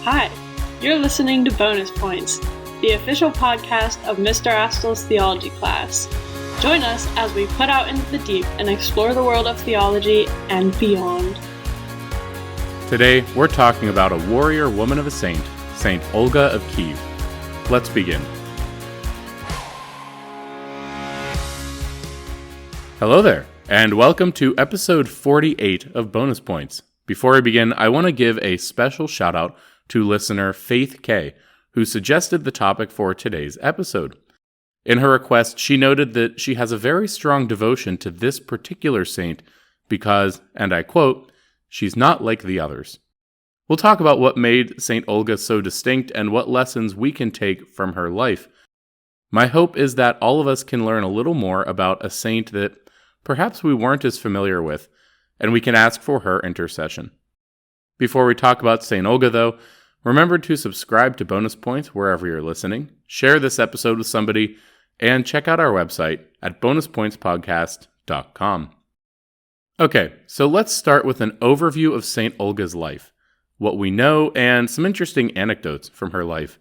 Hi, you're listening to Bonus Points, the official podcast of Mr. Astel's theology class. Join us as we put out into the deep and explore the world of theology and beyond. Today, we're talking about a warrior woman of a saint, Saint Olga of Kiev. Let's begin. Hello there, and welcome to episode 48 of Bonus Points. Before I begin, I want to give a special shout out to listener Faith K, who suggested the topic for today's episode. In her request, she noted that she has a very strong devotion to this particular saint because, and I quote, she's not like the others. We'll talk about what made Saint Olga so distinct and what lessons we can take from her life. My hope is that all of us can learn a little more about a saint that perhaps we weren't as familiar with, and we can ask for her intercession. Before we talk about Saint Olga, though, remember to subscribe to Bonus Points wherever you're listening, share this episode with somebody, and check out our website at bonuspointspodcast.com. Okay, so let's start with an overview of Saint Olga's life, what we know, and some interesting anecdotes from her life.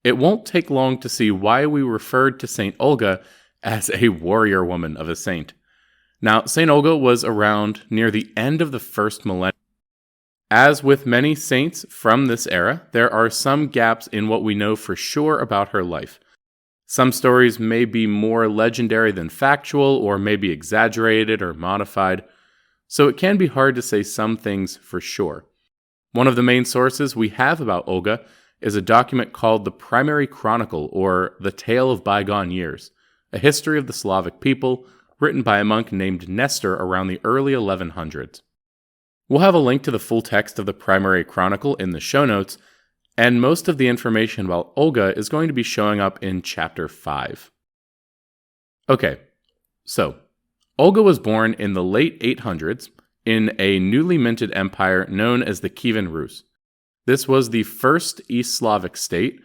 It won't take long to see why we referred to Saint Olga as a warrior woman of a saint. Now, Saint Olga was around near the end of the first millennium. As with many saints from this era, there are some gaps in what we know for sure about her life. Some stories may be more legendary than factual, or may be exaggerated or modified, so it can be hard to say some things for sure. One of the main sources we have about Olga is a document called the Primary Chronicle, or The Tale of Bygone Years, a history of the Slavic people, written by a monk named Nestor around the early 1100s. We'll have a link to the full text of the Primary Chronicle in the show notes, and most of the information about Olga is going to be showing up in Chapter 5. Okay, so Olga was born in the late 800s in a newly minted empire known as the Kievan Rus. This was the first East Slavic state,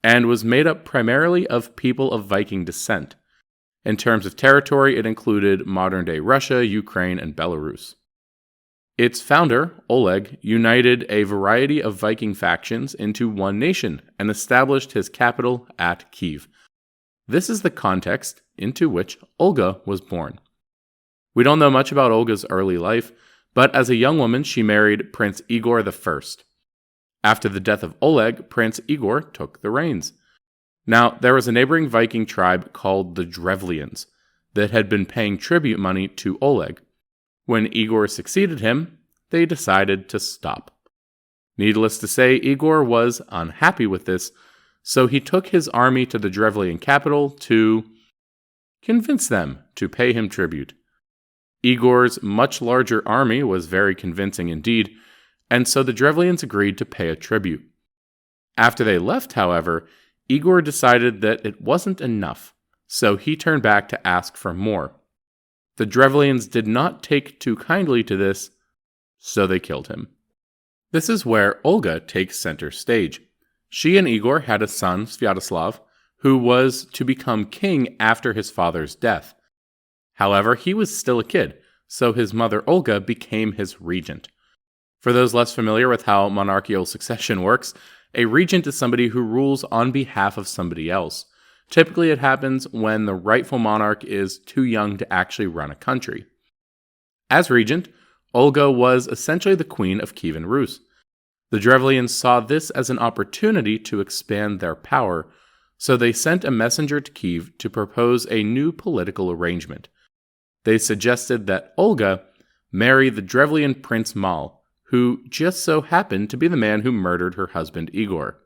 and was made up primarily of people of Viking descent. In terms of territory, it included modern-day Russia, Ukraine, and Belarus. Its founder, Oleg, united a variety of Viking factions into one nation and established his capital at Kiev. This is the context into which Olga was born. We don't know much about Olga's early life, but as a young woman she married Prince Igor I. After the death of Oleg, Prince Igor took the reins. Now, there was a neighboring Viking tribe called the Drevlians that had been paying tribute money to Oleg. When Igor succeeded him, they decided to stop. Needless to say, Igor was unhappy with this, so he took his army to the Drevlian capital to convince them to pay him tribute. Igor's much larger army was very convincing indeed, and so the Drevlians agreed to pay a tribute. After they left, however, Igor decided that it wasn't enough, so he turned back to ask for more. The Drevlians did not take too kindly to this, so they killed him. This is where Olga takes center stage. She and Igor had a son, Sviatoslav, who was to become king after his father's death. However, he was still a kid, so his mother Olga became his regent. For those less familiar with how monarchical succession works, a regent is somebody who rules on behalf of somebody else. Typically, it happens when the rightful monarch is too young to actually run a country. As regent, Olga was essentially the queen of Kievan Rus. The Drevlians saw this as an opportunity to expand their power, so they sent a messenger to Kiev to propose a new political arrangement. They suggested that Olga marry the Drevlian prince Mal, who just so happened to be the man who murdered her husband Igor.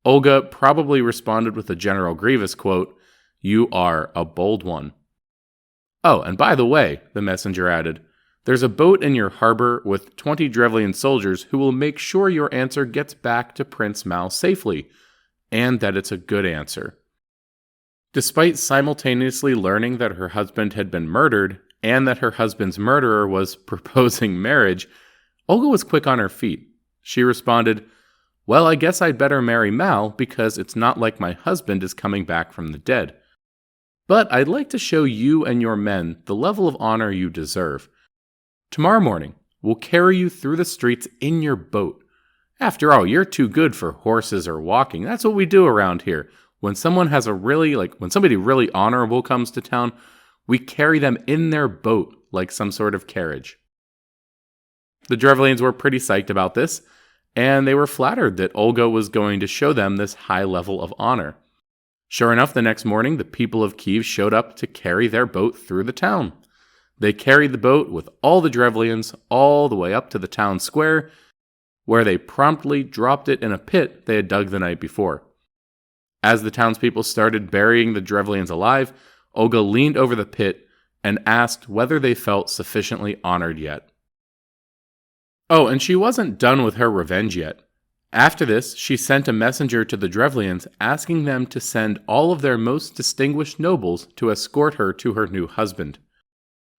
Olga probably responded with a General Grievous quote, "You are a bold one." Oh, and by the way, the messenger added, there's a boat in your harbor with 20 Drevlian soldiers who will make sure your answer gets back to Prince Mal safely, and that it's a good answer. Despite simultaneously learning that her husband had been murdered, and that her husband's murderer was proposing marriage, Olga was quick on her feet. She responded, "Well, I guess I'd better marry Mal because it's not like my husband is coming back from the dead. But I'd like to show you and your men the level of honor you deserve. Tomorrow morning, we'll carry you through the streets in your boat, After all, you're too good for horses or walking. That's what we do around here. When someone has when somebody really honorable comes to town, we carry them in their boat like some sort of carriage. The Drevlians were pretty psyched about this, and they were flattered that Olga was going to show them this high level of honor. Sure enough, the next morning, the people of Kiev showed up to carry their boat through the town. They carried the boat with all the Drevlians all the way up to the town square, where they promptly dropped it in a pit they had dug the night before. As the townspeople started burying the Drevlians alive, Olga leaned over the pit and asked whether they felt sufficiently honored yet. Oh, and she wasn't done with her revenge yet. After this, she sent a messenger to the Drevlians asking them to send all of their most distinguished nobles to escort her to her new husband.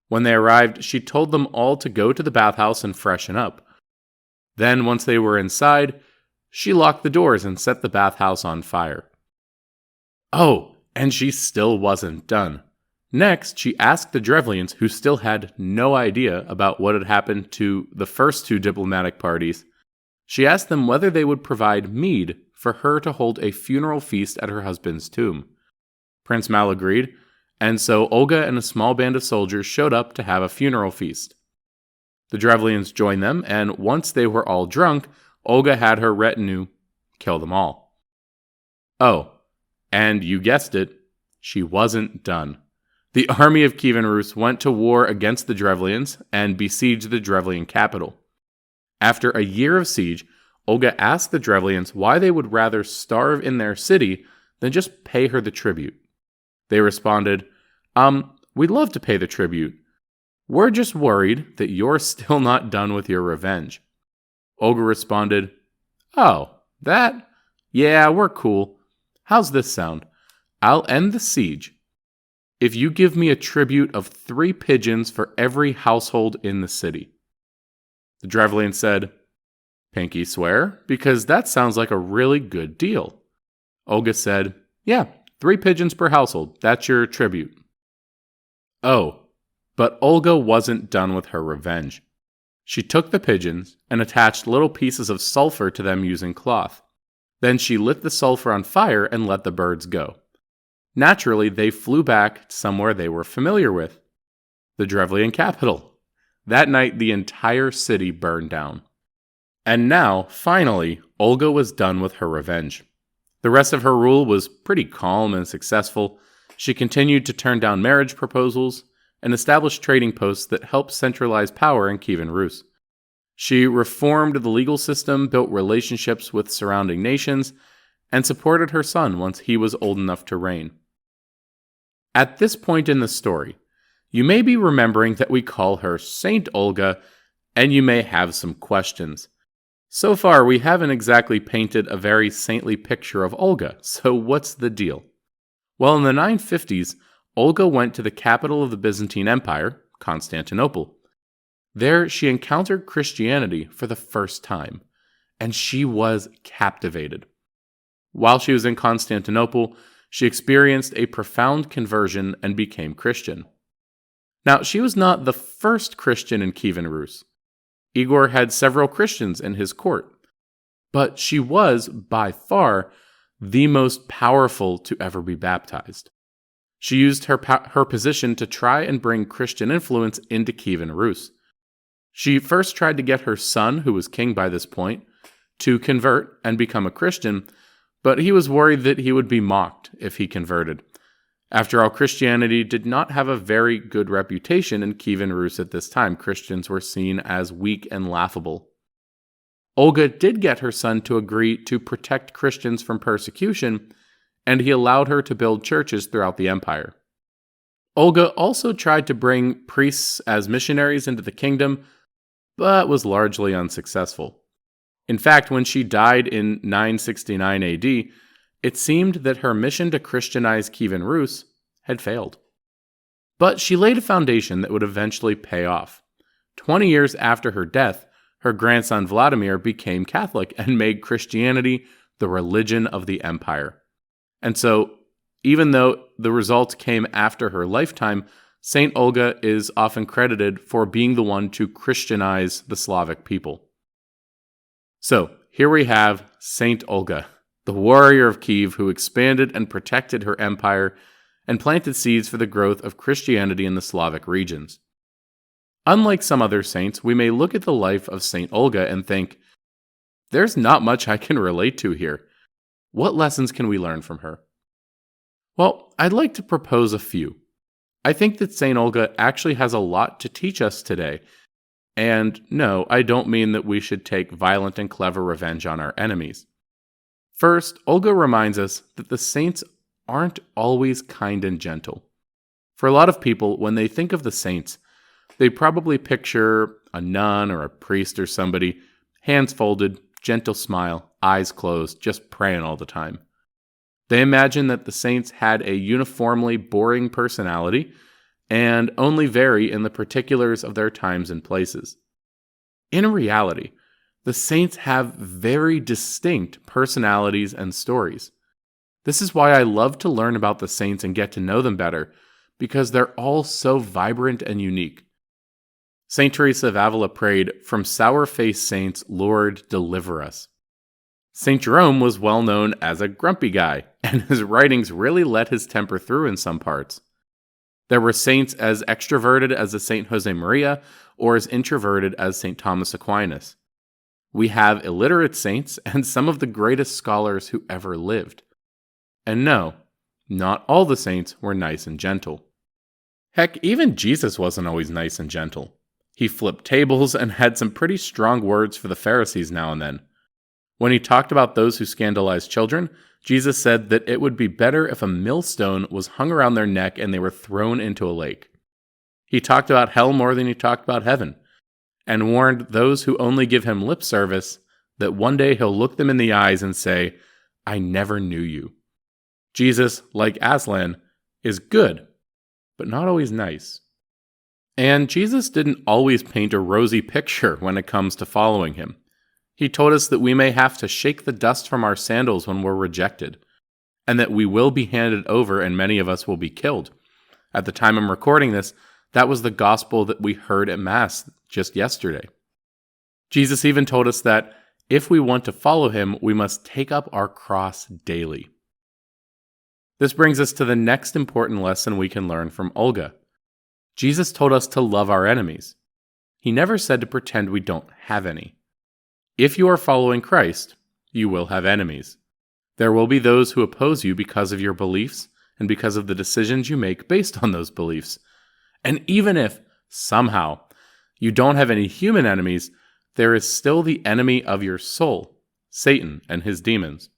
When they arrived, she told them all to go to the bathhouse and freshen up. Then, once they were inside, she locked the doors and set the bathhouse on fire. Oh, and she still wasn't done. Next, she asked the Drevlians, who still had no idea about what had happened to the first two diplomatic parties, she asked them whether they would provide mead for her to hold a funeral feast at her husband's tomb. Prince Mal agreed, and so Olga and a small band of soldiers showed up to have a funeral feast. The Drevlians joined them, and once they were all drunk, Olga had her retinue kill them all. Oh, and you guessed it, she wasn't done. The army of Kievan Rus went to war against the Drevlians and besieged the Drevlian capital. After a year of siege, Olga asked the Drevlians why they would rather starve in their city than just pay her the tribute. They responded, we'd love to pay the tribute. We're just worried that you're still not done with your revenge. Olga responded, oh, that? Yeah, we're cool. How's this sound? I'll end the siege if you give me a tribute of 3 pigeons for every household in the city. The Drevlian said, pinky swear, because that sounds like a really good deal. Olga said, yeah, 3 pigeons per household. That's your tribute. Oh, but Olga wasn't done with her revenge. She took the pigeons and attached little pieces of sulfur to them using cloth. Then she lit the sulfur on fire and let the birds go. Naturally, they flew back somewhere they were familiar with, the Drevlian capital. That night, the entire city burned down. And now, finally, Olga was done with her revenge. The rest of her rule was pretty calm and successful. She continued to turn down marriage proposals and established trading posts that helped centralize power in Kievan Rus. She reformed the legal system, built relationships with surrounding nations, and supported her son once he was old enough to reign. At this point in the story, you may be remembering that we call her Saint Olga, and you may have some questions. So far, we haven't exactly painted a very saintly picture of Olga, so what's the deal? Well, in the 950s, Olga went to the capital of the Byzantine Empire, Constantinople. There, she encountered Christianity for the first time, and she was captivated. While she was in Constantinople, she experienced a profound conversion and became Christian. Now, she was not the first Christian in Kievan Rus. Igor had several Christians in his court, but she was, by far, the most powerful to ever be baptized. She used her position to try and bring Christian influence into Kievan Rus. She first tried to get her son, who was king by this point, to convert and become a Christian, but he was worried that he would be mocked if he converted. After all, Christianity did not have a very good reputation in Kievan Rus at this time. Christians were seen as weak and laughable. Olga did get her son to agree to protect Christians from persecution, and he allowed her to build churches throughout the empire. Olga also tried to bring priests as missionaries into the kingdom, but was largely unsuccessful. In fact, when she died in 969 AD, it seemed that her mission to Christianize Kievan Rus had failed. But she laid a foundation that would eventually pay off. 20 years after her death, her grandson Vladimir became Catholic and made Christianity the religion of the empire. And so, even though the results came after her lifetime, Saint Olga is often credited for being the one to Christianize the Slavic people. So, Here we have Saint Olga, the warrior of Kiev who expanded and protected her empire and planted seeds for the growth of Christianity in the Slavic regions. Unlike some other saints, we may look at the life of Saint Olga and think, there's not much I can relate to here. What lessons can we learn from her? Well, I'd like to propose a few. I think that Saint Olga actually has a lot to teach us today. And no, I don't mean that we should take violent and clever revenge on our enemies. First, Olga reminds us that the saints aren't always kind and gentle. For a lot of people, when they think of the saints, they probably picture a nun or a priest or somebody, hands folded, gentle smile, eyes closed, just praying all the time. They imagine that the saints had a uniformly boring personality and only vary in the particulars of their times and places. In reality, the saints have very distinct personalities and stories. This is why I love to learn about the saints and get to know them better, because they're all so vibrant and unique. Saint Teresa of Avila prayed, "From sour-faced saints, Lord, deliver us." Saint Jerome was well known as a grumpy guy, and his writings really let his temper through in some parts. There were saints as extroverted as a Saint Josemaria, or as introverted as Saint Thomas Aquinas. We have illiterate saints and some of the greatest scholars who ever lived. And no, not all the saints were nice and gentle. Heck, even Jesus wasn't always nice and gentle. He flipped tables and had some pretty strong words for the Pharisees now and then. When he talked about those who scandalized children, Jesus said that it would be better if a millstone was hung around their neck and they were thrown into a lake. He talked about hell more than he talked about heaven, and warned those who only give him lip service that one day he'll look them in the eyes and say, "I never knew you." Jesus, like Aslan, is good, but not always nice. And Jesus didn't always paint a rosy picture when it comes to following him. He told us that we may have to shake the dust from our sandals when we're rejected, and that we will be handed over and many of us will be killed. At the time I'm recording this, that was the gospel that we heard at Mass just yesterday. Jesus even told us that if we want to follow him, we must take up our cross daily. This brings us to the next important lesson we can learn from Olga. Jesus told us to love our enemies. He never said to pretend we don't have any. If you are following Christ, you will have enemies. There will be those who oppose you because of your beliefs and because of the decisions you make based on those beliefs. And even if, somehow, you don't have any human enemies, there is still the enemy of your soul, Satan and his demons.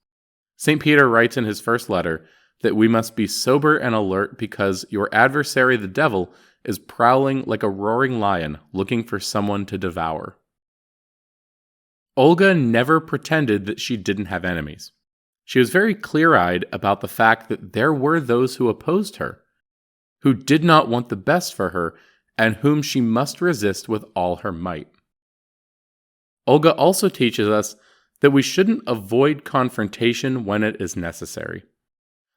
St. Peter writes in his first letter that we must be sober and alert because your adversary, the devil, is prowling like a roaring lion looking for someone to devour. Olga never pretended that she didn't have enemies. She was very clear-eyed about the fact that there were those who opposed her, who did not want the best for her, and whom she must resist with all her might. Olga also teaches us that we shouldn't avoid confrontation when it is necessary.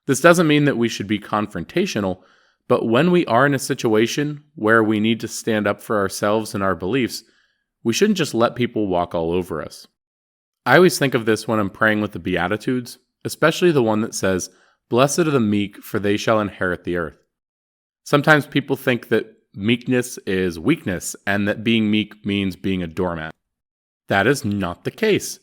This doesn't mean that we should be confrontational, but when we are in a situation where we need to stand up for ourselves and our beliefs, we shouldn't just let people walk all over us. I always think of this when I'm praying with the Beatitudes, especially the one that says, "Blessed are the meek, for they shall inherit the earth." Sometimes people think that meekness is weakness and that being meek means being a doormat. That is not the case.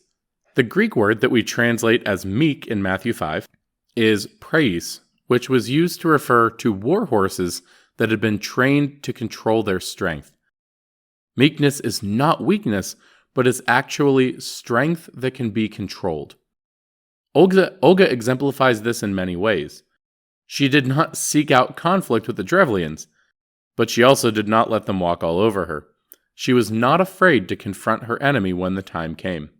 The Greek word that we translate as meek in Matthew 5 is praise, which was used to refer to war horses that had been trained to control their strength. Meekness is not weakness, but is actually strength that can be controlled. Olga exemplifies this in many ways. She did not seek out conflict with the Drevlians, but she also did not let them walk all over her. She was not afraid to confront her enemy when the time came.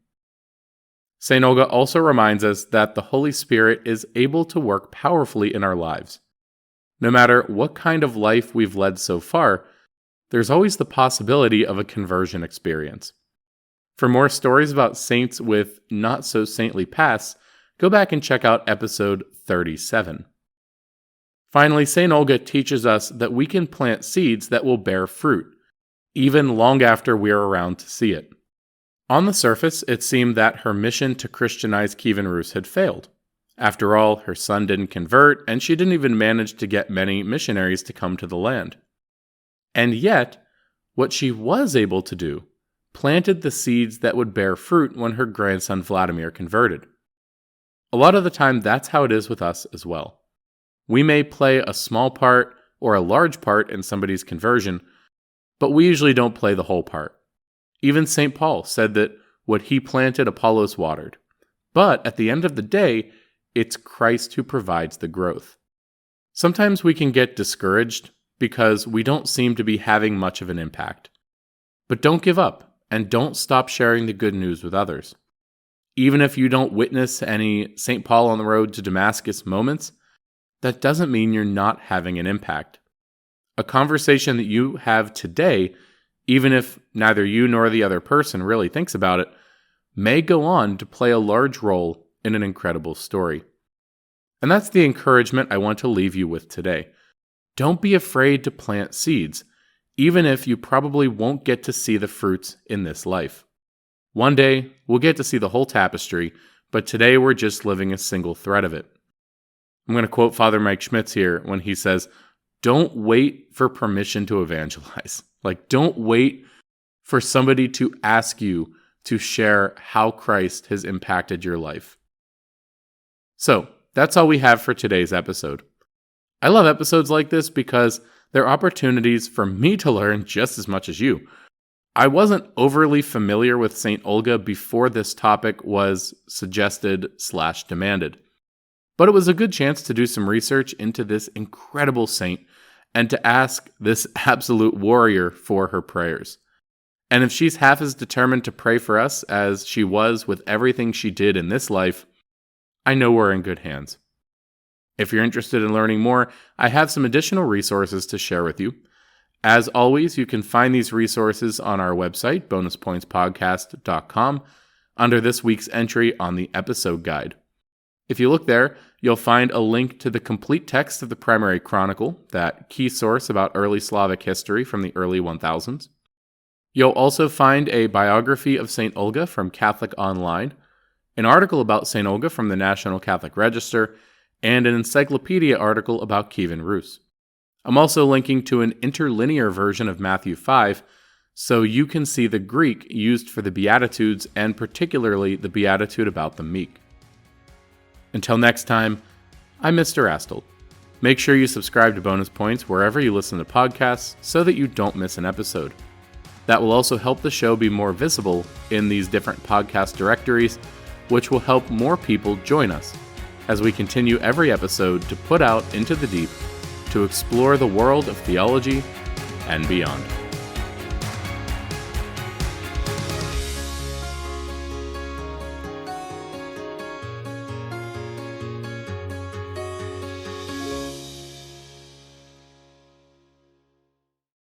St. Olga also reminds us that the Holy Spirit is able to work powerfully in our lives. No matter what kind of life we've led so far, there's always the possibility of a conversion experience. For more stories about saints with not-so-saintly pasts, go back and check out episode 37. Finally, St. Olga teaches us that we can plant seeds that will bear fruit, even long after we're around to see it. On the surface, it seemed that her mission to Christianize Kievan Rus had failed. After all, her son didn't convert, and she didn't even manage to get many missionaries to come to the land. And yet, what she was able to do planted the seeds that would bear fruit when her grandson Vladimir converted. A lot of the time, that's how it is with us as well. We may play a small part or a large part in somebody's conversion, but we usually don't play the whole part. Even St. Paul said that what he planted, Apollos watered. But at the end of the day, it's Christ who provides the growth. Sometimes we can get discouraged because we don't seem to be having much of an impact. But don't give up, and don't stop sharing the good news with others. Even if you don't witness any St. Paul on the road to Damascus moments, that doesn't mean you're not having an impact. A conversation that you have today, even if neither you nor the other person really thinks about it, may go on to play a large role in an incredible story. And that's the encouragement I want to leave you with today. Don't be afraid to plant seeds, even if you probably won't get to see the fruits in this life. One day, we'll get to see the whole tapestry, but today we're just living a single thread of it. I'm going to quote Father Mike Schmitz here when he says, "Don't wait for permission to evangelize." Don't wait for somebody to ask you to share how Christ has impacted your life. So, that's all we have for today's episode. I love episodes like this because they're opportunities for me to learn just as much as you. I wasn't overly familiar with St. Olga before this topic was suggested/demanded. But it was a good chance to do some research into this incredible saint and to ask this absolute warrior for her prayers. And if she's half as determined to pray for us as she was with everything she did in this life, I know we're in good hands. If you're interested in learning more, I have some additional resources to share with you. As always, you can find these resources on our website, bonuspointspodcast.com, under this week's entry on the episode guide. If you look there, you'll find a link to the complete text of the Primary Chronicle, that key source about early Slavic history from the early 1000s. You'll also find a biography of St. Olga from Catholic Online, an article about St. Olga from the National Catholic Register, and an encyclopedia article about Kievan Rus. I'm also linking to an interlinear version of Matthew 5, so you can see the Greek used for the Beatitudes and particularly the Beatitude about the meek. Until next time, I'm Mr. Astle. Make sure you subscribe to Bonus Points wherever you listen to podcasts so that you don't miss an episode. That will also help the show be more visible in these different podcast directories, which will help more people join us as we continue every episode to put out into the deep to explore the world of theology and beyond.